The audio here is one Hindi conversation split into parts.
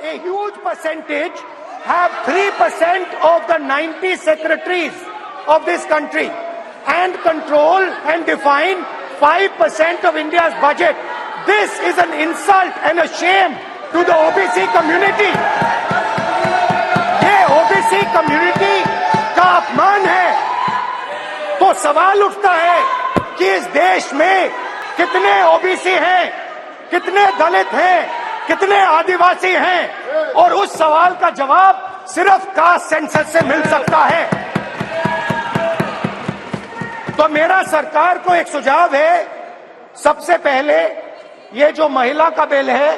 a huge percentage have 3% of the 90 secretaries of this country and control and define 5% of India's budget. This is an insult and a shame to the OBC community. ये OBC community का अपमान है। तो सवाल उठता है कि इस देश में कितने OBC हैं, कितने दलित हैं, कितने आदिवासी हैं, और उस सवाल का जवाब सिर्फ कास्ट सेंसस से मिल सकता है। तो मेरा सरकार को एक सुझाव है, सबसे पहले ये जो महिला का बिल है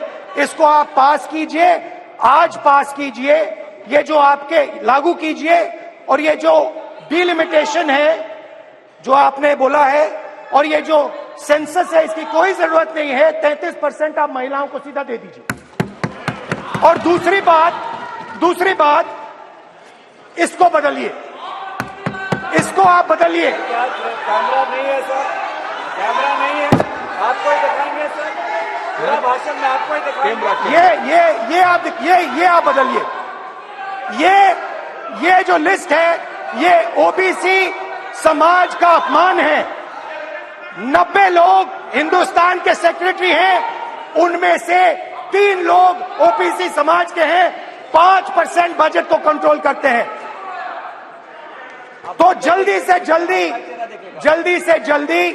इसको आप पास कीजिए, आज पास कीजिए, ये जो आपके लागू कीजिए, और ये जो डिलिमिटेशन है जो आपने बोला है, और ये जो सेंसस है इसकी कोई जरूरत नहीं है, 33% आप महिलाओं को सीधा दे दीजिए। और दूसरी बात इसको बदलिए, इसको आप बदलिए। कैमरा नहीं है सर, कैमरा नहीं है, आपको ही दिखाएंगे सर, पूरा भाषण में आपको ही दिखाएंगे। ये आप बदलिए। ये जो लिस्ट है ये ओबीसी समाज का अपमान है। 90 लोग हिंदुस्तान के सेक्रेटरी हैं, उनमें से 3 लोग ओबीसी समाज के हैं, 5% बजट को कंट्रोल करते हैं। तो जल्दी से जल्दी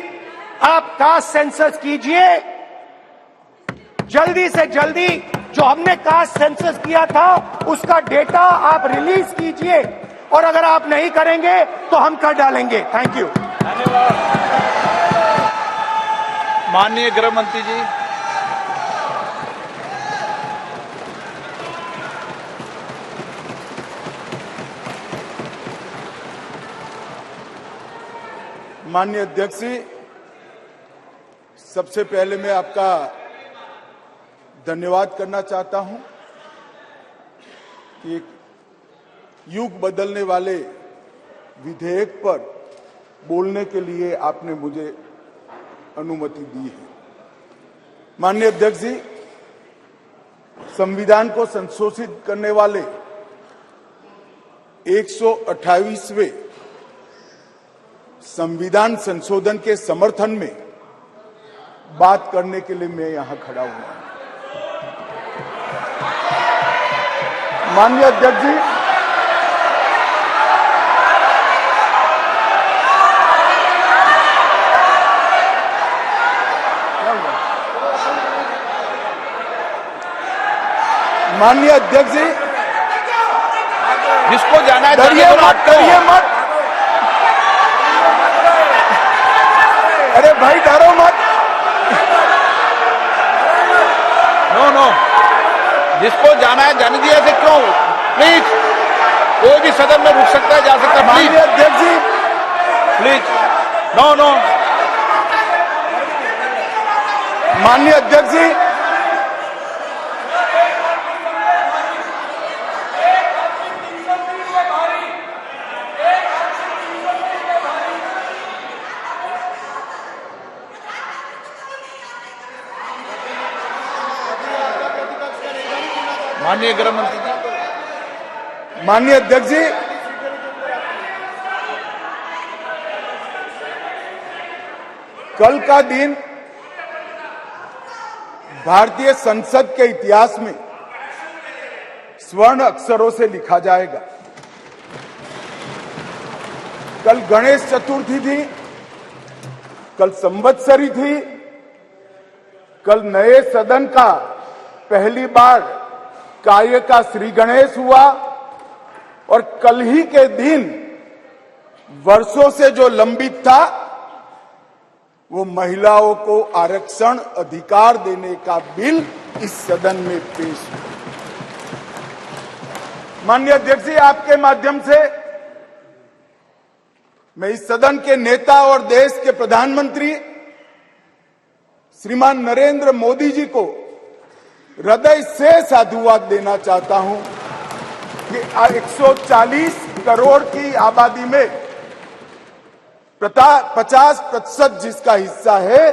आप कास्ट सेंसस कीजिए, जल्दी से जल्दी जो हमने कास्ट सेंसस किया था उसका डेटा आप रिलीज कीजिए, और अगर आप नहीं करेंगे तो हम कर डालेंगे। Thank you. माननीय गृह मंत्री जी। माननीय अध्यक्ष जी, सबसे पहले मैं आपका धन्यवाद करना चाहता हूं कि युग बदलने वाले विधेयक पर बोलने के लिए आपने मुझे अनुमति दी है। माननीय अध्यक्ष जी, संविधान को संशोधित करने वाले 128वें संविधान संशोधन के समर्थन में बात करने के लिए मैं यहां खड़ा हुआ हूं। माननीय अध्यक्ष जी, माननीय अध्यक्ष जी, जिसको जाना है डरिए मत, डरिए मत। अरे भाई डरो मत। नो, जिसको जाना है जाने दिया से क्यों? प्लीज, कोई भी सदन में रुक सकता है, जा सकता है। माननीय अध्यक्ष जी, प्लीज, नो। माननीय अध्यक्ष जी, माननीय गृह मंत्री जी। माननीय अध्यक्ष जी, कल का दिन भारतीय संसद के इतिहास में स्वर्ण अक्षरों से लिखा जाएगा। कल गणेश चतुर्थी थी, कल संवत्सरी थी, कल नए सदन का पहली बार कार्य का श्री गणेश हुआ, और कल ही के दिन वर्षों से जो लंबित था वो महिलाओं को आरक्षण अधिकार देने का बिल इस सदन में पेश हुआ। माननीय अध्यक्ष जी, आपके माध्यम से मैं इस सदन के नेता और देश के प्रधानमंत्री श्रीमान नरेंद्र मोदी जी को हृदय से साधुवाद देना चाहता हूं कि 140 करोड़ की आबादी में 50% जिसका हिस्सा है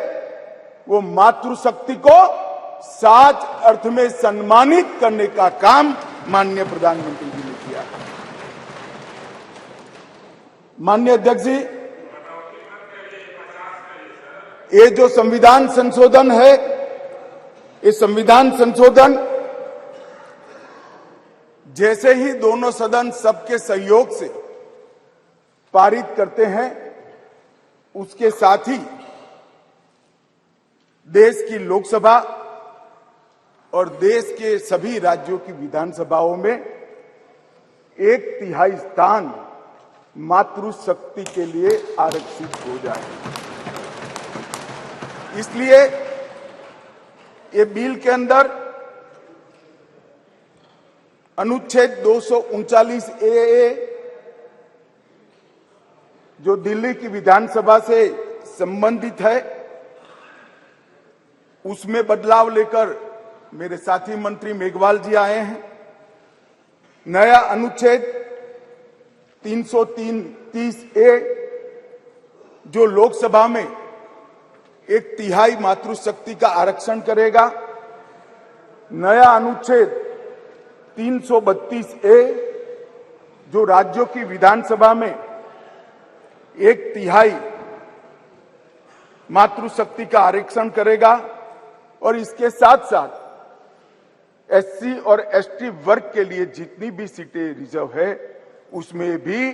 वो मातृशक्ति को सच अर्थ में सम्मानित करने का काम माननीय प्रधानमंत्री जी ने किया। माननीय अध्यक्ष जी, ये जो संविधान संशोधन है, ये संविधान संशोधन जैसे ही दोनों सदन सबके सहयोग से पारित करते हैं, उसके साथ ही देश की लोकसभा और देश के सभी राज्यों की विधानसभाओं में 1/3 स्थान मातृशक्ति के लिए आरक्षित हो जाए। इसलिए ये बिल के अंदर अनुच्छेद 239 ए जो दिल्ली की विधानसभा से संबंधित है, उसमें बदलाव लेकर मेरे साथी मंत्री मेघवाल जी आए हैं। नया अनुच्छेद 330 ए जो लोकसभा में 1/3 मातृशक्ति का आरक्षण करेगा। नया अनुच्छेद 332 ए जो राज्यों की विधानसभा में 1/3 मातृशक्ति का आरक्षण करेगा। और इसके साथ साथ एससी और एसटी वर्ग के लिए जितनी भी सीटें रिजर्व है, उसमें भी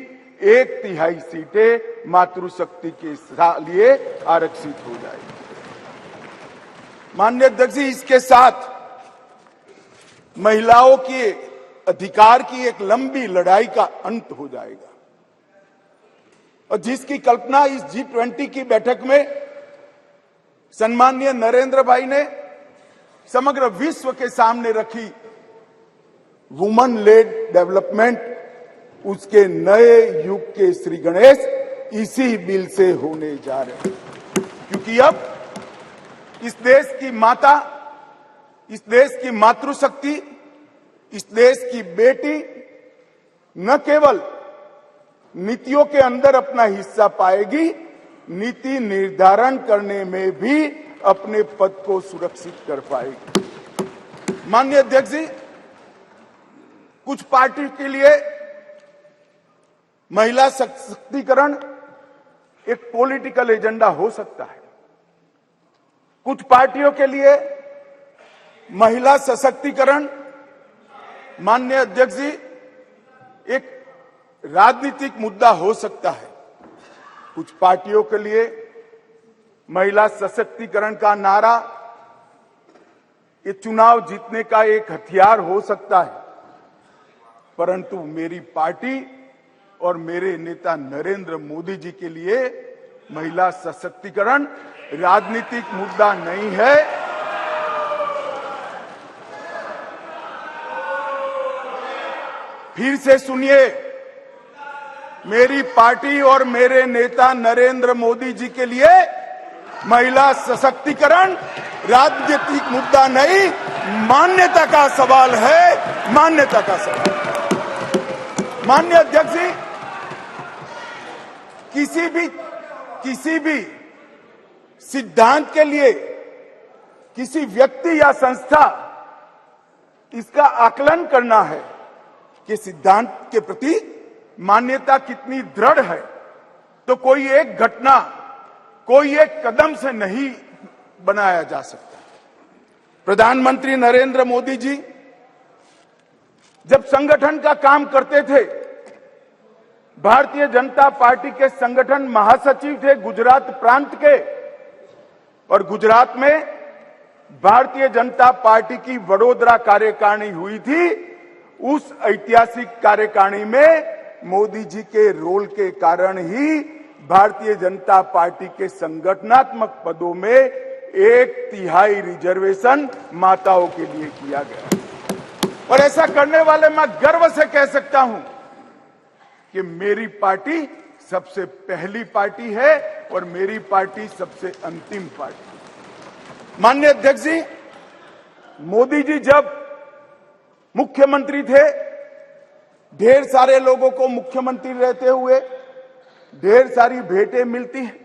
1/3 सीटें मातृशक्ति के लिए आरक्षित हो जाएगी। माननीय अध्यक्ष जी, इसके साथ महिलाओं के अधिकार की एक लंबी लड़ाई का अंत हो जाएगा, और जिसकी कल्पना इस G20 की बैठक में सम्माननीय नरेंद्र भाई ने समग्र विश्व के सामने रखी, वुमन लेड डेवलपमेंट, उसके नए युग के श्री गणेश इसी बिल से होने जा रहे हैं। क्योंकि अब इस देश की माता, इस देश की मातृशक्ति, इस देश की बेटी न केवल नीतियों के अंदर अपना हिस्सा पाएगी, नीति निर्धारण करने में भी अपने पद को सुरक्षित कर पाएगी। माननीय अध्यक्ष जी, कुछ पार्टी के लिए महिला सशक्तिकरण एक पॉलिटिकल एजेंडा हो सकता है। कुछ पार्टियों के लिए महिला सशक्तिकरण, माननीय अध्यक्ष जी, एक राजनीतिक मुद्दा हो सकता है। कुछ पार्टियों के लिए महिला सशक्तिकरण का नारा ये चुनाव जीतने का एक हथियार हो सकता है, परंतु मेरी पार्टी और मेरे नेता नरेंद्र मोदी जी के लिए महिला सशक्तिकरण राजनीतिक मुद्दा नहीं है। फिर से सुनिए, मेरी पार्टी और मेरे नेता नरेंद्र मोदी जी के लिए महिला सशक्तिकरण राजनीतिक मुद्दा नहीं, मान्यता का सवाल है, मान्यता का सवाल। माननीय अध्यक्ष जी, किसी भी सिद्धांत के लिए किसी व्यक्ति या संस्था इसका आकलन करना है कि सिद्धांत के प्रति मान्यता कितनी दृढ़ है, तो कोई एक घटना, कोई एक कदम से नहीं बनाया जा सकता। प्रधानमंत्री नरेंद्र मोदी जी जब संगठन का काम करते थे, भारतीय जनता पार्टी के संगठन महासचिव थे गुजरात प्रांत के, और गुजरात में भारतीय जनता पार्टी की वडोदरा कार्यकारिणी हुई थी। उस ऐतिहासिक कार्यकारिणी में मोदी जी के रोल के कारण ही भारतीय जनता पार्टी के संगठनात्मक पदों में 1/3 रिजर्वेशन माताओं के लिए किया गया। और ऐसा करने वाले मैं गर्व से कह सकता हूं कि मेरी पार्टी सबसे पहली पार्टी है और मेरी पार्टी सबसे अंतिम पार्टी। माननीय अध्यक्ष जी, मोदी जी जब मुख्यमंत्री थे, ढेर सारे लोगों को मुख्यमंत्री रहते हुए ढेर सारी भेंटें मिलती हैं।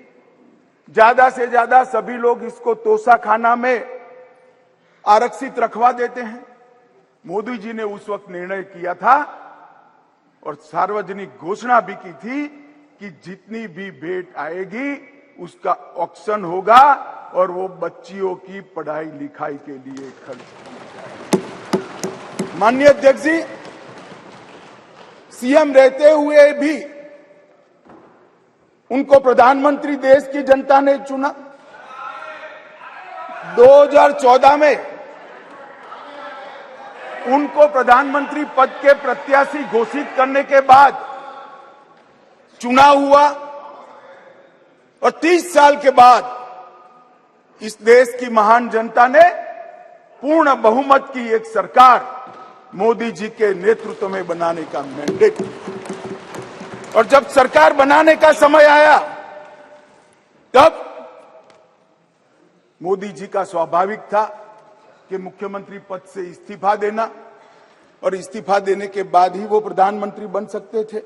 ज्यादा से ज्यादा सभी लोग इसको तोशाखाना में आरक्षित रखवा देते हैं। मोदी जी ने उस वक्त निर्णय किया था और सार्वजनिक घोषणा भी की थी कि जितनी भी भेंट आएगी उसका ऑक्शन होगा और वो बच्चियों की पढ़ाई लिखाई के लिए खर्च की जाएगी। माननीय अध्यक्ष जी, सीएम रहते हुए भी उनको प्रधानमंत्री देश की जनता ने चुना। 2014 में उनको प्रधानमंत्री पद के प्रत्याशी घोषित करने के बाद चुनाव हुआ और 30 साल के बाद इस देश की महान जनता ने पूर्ण बहुमत की एक सरकार मोदी जी के नेतृत्व में बनाने का मैंडेट दिया। और जब सरकार बनाने का समय आया तब मोदी जी का स्वाभाविक था कि मुख्यमंत्री पद से इस्तीफा देना और इस्तीफा देने के बाद ही वो प्रधानमंत्री बन सकते थे।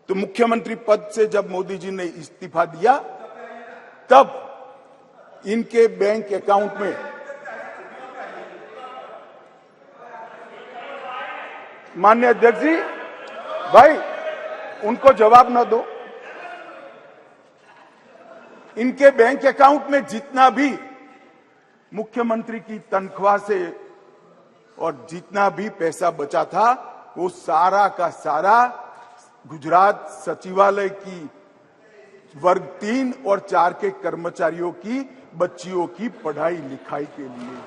तो मुख्यमंत्री पद से जब मोदी जी ने इस्तीफा दिया तब इनके बैंक अकाउंट में माननीय अध्यक्ष जी, भाई उनको जवाब न दो। इनके बैंक अकाउंट में जितना भी मुख्यमंत्री की तनख्वाह से और जितना भी पैसा बचा था वो सारा का सारा गुजरात सचिवालय की वर्ग 3 और 4 के कर्मचारियों की बच्चियों की पढ़ाई लिखाई के लिए।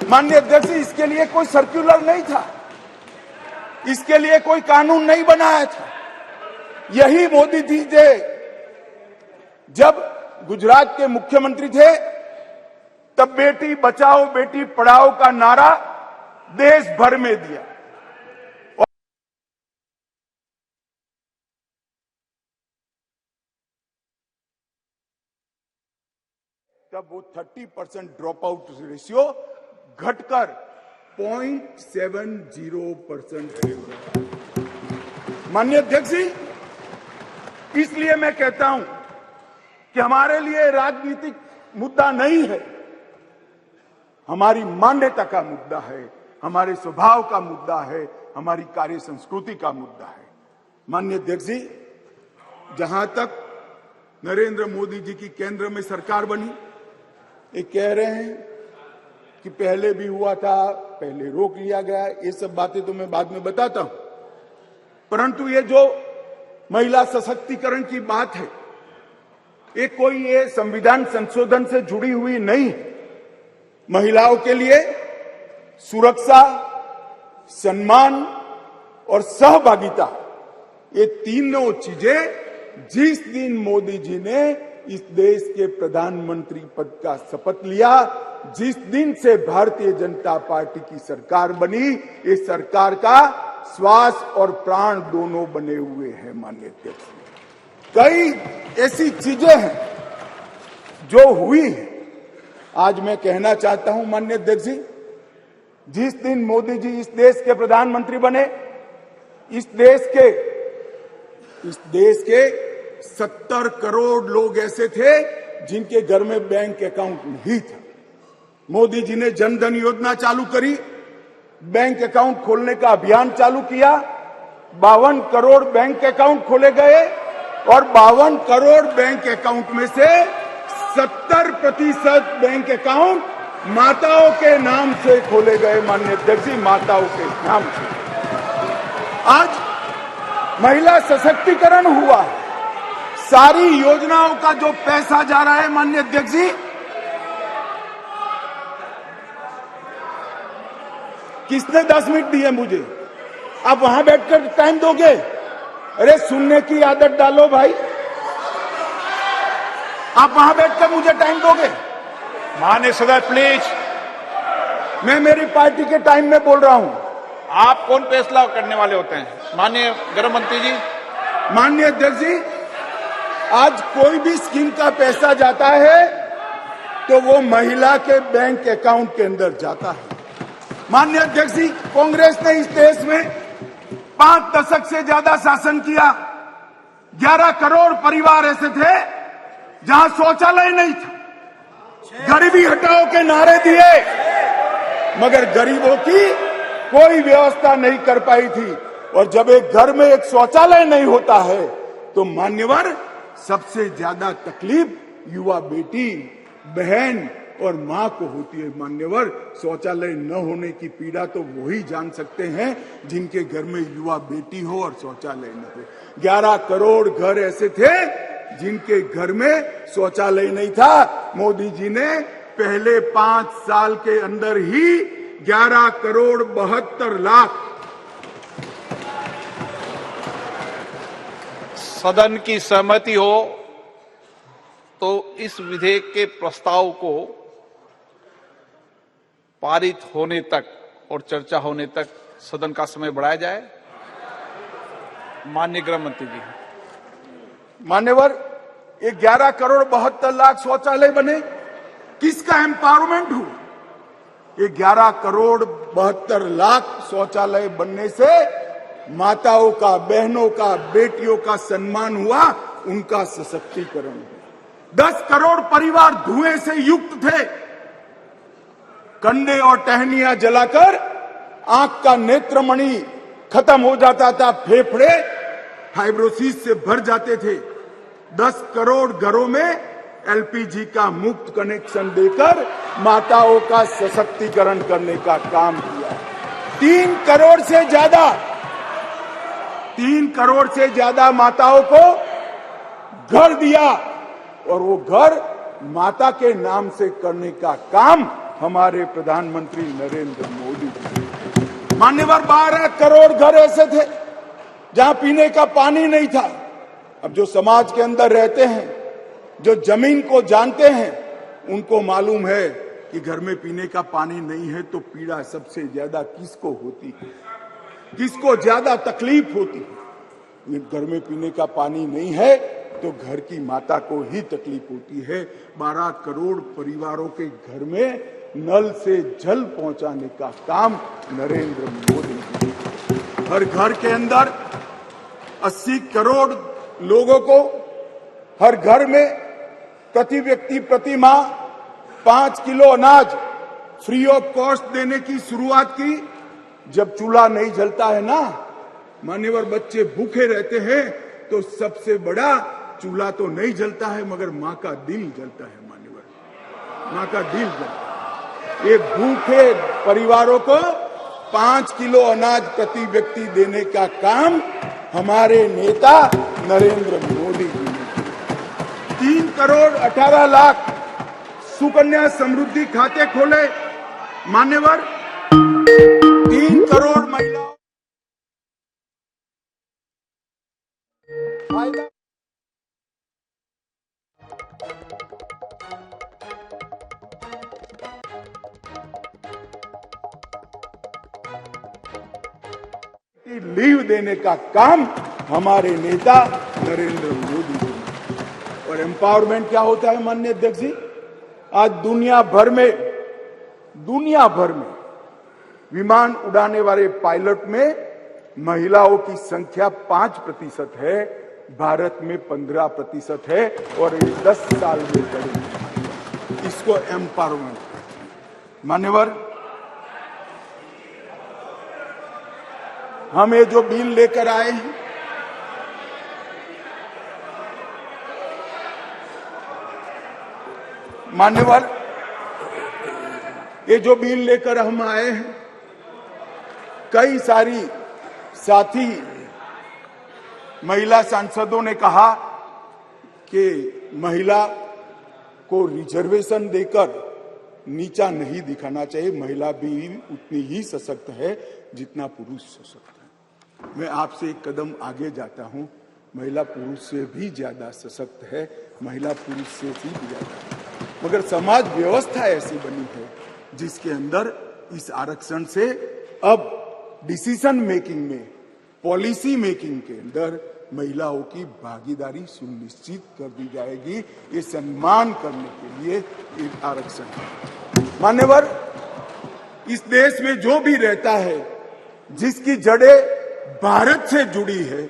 माननीय अध्यक्ष जी, इसके लिए कोई सर्कुलर नहीं था, इसके लिए कोई कानून नहीं बनाया था। यही मोदी जी थे जब गुजरात के मुख्यमंत्री थे तब बेटी बचाओ बेटी पढ़ाओ का नारा देश भर में दिया। तब वो 30% ड्रॉप आउट रेशियो घटकर 0.70% है। माननीय अध्यक्ष जी, इसलिए मैं कहता हूं कि हमारे लिए राजनीतिक मुद्दा नहीं है, हमारी मान्यता का मुद्दा है, हमारे स्वभाव का मुद्दा है, हमारी कार्य संस्कृति का मुद्दा है। माननीय अध्यक्ष जी, जहां तक नरेंद्र मोदी जी की केंद्र में सरकार बनी, ये कह रहे हैं कि पहले भी हुआ था, पहले रोक लिया गया, ये सब बातें तो मैं बाद में बताता हूं। परंतु ये जो महिला सशक्तिकरण की बात है, ये कोई ये संविधान संशोधन से जुड़ी हुई नहीं है। महिलाओं के लिए सुरक्षा, सम्मान और सहभागिता, ये तीनों चीजें जिस दिन मोदी जी ने इस देश के प्रधानमंत्री पद का शपथ लिया, जिस दिन से भारतीय जनता पार्टी की सरकार बनी, इस सरकार का श्वास और प्राण दोनों बने हुए हैं। माननीय अध्यक्ष, कई ऐसी चीजें हैं जो हुई है। आज मैं कहना चाहता हूं माननीय अध्यक्ष जी, जिस दिन मोदी जी इस देश के प्रधानमंत्री बने, इस देश के 70 करोड़ लोग ऐसे थे जिनके घर में बैंक अकाउंट नहीं था। मोदी जी ने जन धन योजना चालू करी, बैंक अकाउंट खोलने का अभियान चालू किया, 52 करोड़ बैंक अकाउंट खोले गए और 52 करोड़ बैंक अकाउंट में से 70% बैंक अकाउंट माताओं के नाम से खोले गए। माननीय अध्यक्ष जी, माताओं के नाम से आज महिला सशक्तिकरण हुआ। सारी योजनाओं का जो पैसा जा रहा है, माननीय अध्यक्ष जी, किसने 10 मिनट दिए मुझे? आप वहां बैठकर टाइम दोगे? अरे सुनने की आदत डालो भाई, आप वहां बैठकर मुझे टाइम दोगे? माननीय सदस्य प्लीज, मैं मेरी पार्टी के टाइम में बोल रहा हूं। आप कौन फैसला करने वाले होते हैं? माननीय गृह मंत्री जी। माननीय अध्यक्ष जी, आज कोई भी स्कीम का पैसा जाता है तो वो महिला के बैंक अकाउंट के अंदर जाता है। माननीय अध्यक्ष जी, कांग्रेस ने इस देश में 5 दशक से ज्यादा शासन किया। 11 करोड़ परिवार ऐसे थे जहां शौचालय नहीं था। गरीबी हटाओ के नारे दिए, मगर गरीबों की कोई व्यवस्था नहीं कर पाई थी। और जब एक घर में एक शौचालय नहीं होता है तो मान्यवर सबसे ज्यादा तकलीफ युवा बेटी, बहन और मां को होती है। मान्यवर, शौचालय न होने की पीड़ा तो वही जान सकते हैं जिनके घर में युवा बेटी हो और शौचालय न हो। 11 करोड़ घर ऐसे थे जिनके घर में शौचालय नहीं था। मोदी जी ने पहले 5 साल के अंदर ही 11 करोड़ 72 लाख सदन की सहमति हो तो इस विधेयक के प्रस्ताव को पारित होने तक और चर्चा होने तक सदन का समय बढ़ाया जाए। माननीय गृह मंत्री जी। मान्यवर, ये 11 करोड़ 72 लाख शौचालय बने, किसका एम्पावरमेंट हुआ? ये 11 करोड़ 72 लाख शौचालय बनने से माताओं का, बहनों का, बेटियों का सम्मान हुआ, उनका सशक्तिकरण हुआ। 10 करोड़ परिवार धुएं से युक्त थे, कंडे और टहनियां जलाकर आंख का नेत्रमणि खत्म हो जाता था, फेफड़े फाइब्रोसिस से भर जाते थे। 10 करोड़ घरों में एलपीजी का मुफ्त कनेक्शन देकर माताओं का सशक्तिकरण करने का काम किया। 3 करोड़ से ज्यादा माताओं को घर दिया और वो घर माता के नाम से करने का काम हमारे प्रधानमंत्री नरेंद्र मोदी जी। मान्यवर, 12 करोड़ घर ऐसे थे जहां पीने का पानी नहीं था। अब जो समाज के अंदर रहते हैं, जो जमीन को जानते हैं, उनको मालूम है कि घर में पीने का पानी नहीं है तो पीड़ा सबसे ज्यादा किसको होती है, किसको ज्यादा तकलीफ होती है। घर में पीने का पानी नहीं है तो घर की माता को ही तकलीफ होती है। 12 करोड़ परिवारों के घर में नल से जल पहुंचाने का काम नरेंद्र मोदी जी। हर घर के अंदर 80 करोड़ लोगों को हर घर में प्रति व्यक्ति प्रति माह 5 किलो अनाज फ्री ऑफ कॉस्ट देने की शुरुआत की। जब चूल्हा नहीं जलता है ना मान्यवर, बच्चे भूखे रहते हैं तो सबसे बड़ा चूल्हा तो नहीं जलता है मगर मां का दिल जलता है। मान्यवर, मां का दिल जलता है। ये भूखे परिवारों को 5 किलो अनाज प्रति व्यक्ति देने का काम हमारे नेता नरेंद्र मोदी जी ने किया। 3 करोड़ 18 लाख सुकन्या समृद्धि खाते खोले। मान्यवर, 3 करोड़ महिलाओं फायदा लीव देने का काम हमारे नेता नरेंद्र मोदी जी ने। और एम्पावरमेंट क्या होता है माननीय अध्यक्ष जी? आज दुनिया भर में विमान उड़ाने वाले पायलट में महिलाओं की संख्या 5% है, भारत में 15% है और ये 10 साल में बढ़ेगी। इसको एम्पावरमेंट। मान्यवर, हम ये जो बिल लेकर आए हैं, मान्यवर, ये जो बिल लेकर हम आए हैं, कई सारी साथी महिला सांसदों ने कहा कि महिला को रिजर्वेशन देकर नीचा नहीं दिखाना चाहिए। महिला भी उतनी ही सशक्त है जितना पुरुष सशक्त है। मैं आपसे एक कदम आगे जाता हूं, महिला पुरुष से भी ज्यादा सशक्त है, महिला पुरुष से भी ज्यादा है। मगर समाज व्यवस्था ऐसी बनी है जिसके अंदर इस आरक्षण से अब डिसीजन मेकिंग में, पॉलिसी मेकिंग के अंदर महिलाओं की भागीदारी सुनिश्चित कर दी जाएगी। ये सम्मान करने के लिए एक आरक्षण है। मान्यवर, इस देश में जो भी रहता है जिसकी जड़ें भारत से जुड़ी है,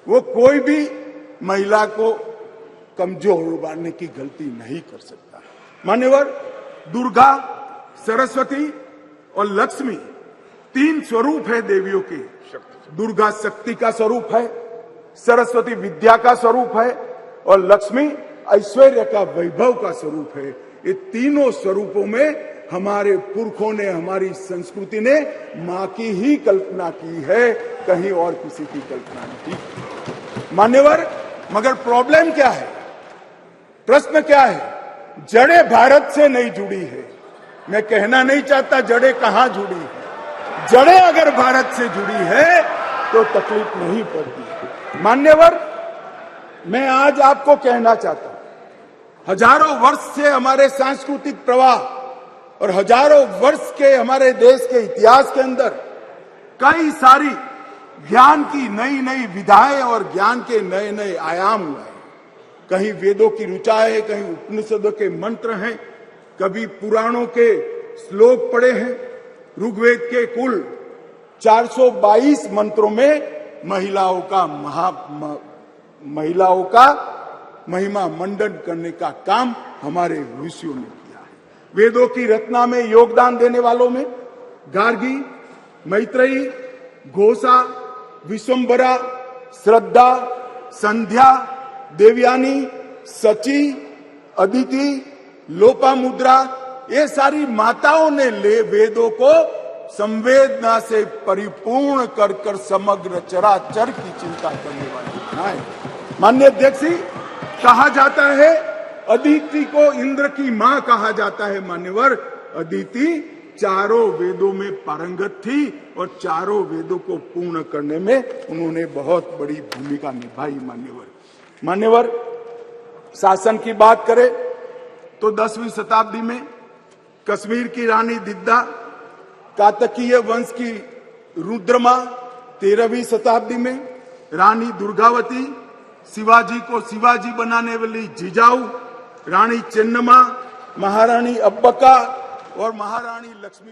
वो कोई भी महिला को कमजोर उड़ाने की गलती नहीं कर सकता। मान्यवर, दुर्गा, सरस्वती और लक्ष्मी 3 स्वरूप है देवियों के। दुर्गा शक्ति का स्वरूप है, सरस्वती विद्या का स्वरूप है और लक्ष्मी ऐश्वर्य का, वैभव का स्वरूप है। ये तीनों स्वरूपों में हमारे पुरखों ने, हमारी संस्कृति ने मां की ही कल्पना की है, कहीं और किसी की कल्पना नहीं। मान्यवर, मगर प्रॉब्लम क्या है, प्रश्न क्या है? जड़ें भारत से नहीं जुड़ी है। मैं कहना नहीं चाहता जड़ें कहां जुड़ी है। जड़ें अगर भारत से जुड़ी है तो तकलीफ नहीं पड़ती। मान्यवर, मैं आज आपको कहना चाहता हूं, हजारों वर्ष से हमारे सांस्कृतिक प्रवाह और हजारों वर्ष के हमारे देश के इतिहास के अंदर कई सारी ज्ञान की नई नई विधाएं और ज्ञान के नए नए आयाम हुए। कहीं वेदों की ऋचा है, कहीं उपनिषदों के मंत्र हैं, कभी पुराणों के श्लोक पढ़े हैं। ऋग्वेद के कुल 422 मंत्रों में महिलाओं का महिमा मंडन करने का काम हमारे ऋषियों ने किया है। वेदों की रचना में योगदान देने वालों में गार्गी, मैत्रेयी, घोषा, विश्वम्भरा, श्रद्धा, संध्या, देवयानी, सची, अदिति, लोपामुद्रा, ये सारी माताओं ने वेदों को संवेदना से परिपूर्ण कर कर समग्र चराचर की चिंता करने वाली बनाए। माननीय अध्यक्ष जी, कहा जाता है अदिति को इंद्र की मां कहा जाता है। मान्यवर, अदिति चारों वेदों में पारंगत थी और चारों वेदों को पूर्ण करने में उन्होंने बहुत बड़ी भूमिका निभाई। मान्यवर, शासन की बात करें तो 10वीं शताब्दी में कश्मीर की रानी दिद्दा, कातकीय वंश की रुद्रमा 13वीं शताब्दी में रानी दुर्गावती, शिवाजी को शिवाजी बनाने वाली जिजाऊ, रानी चेन्नम्मा, महारानी अब्बका और महारानी लक्ष्मी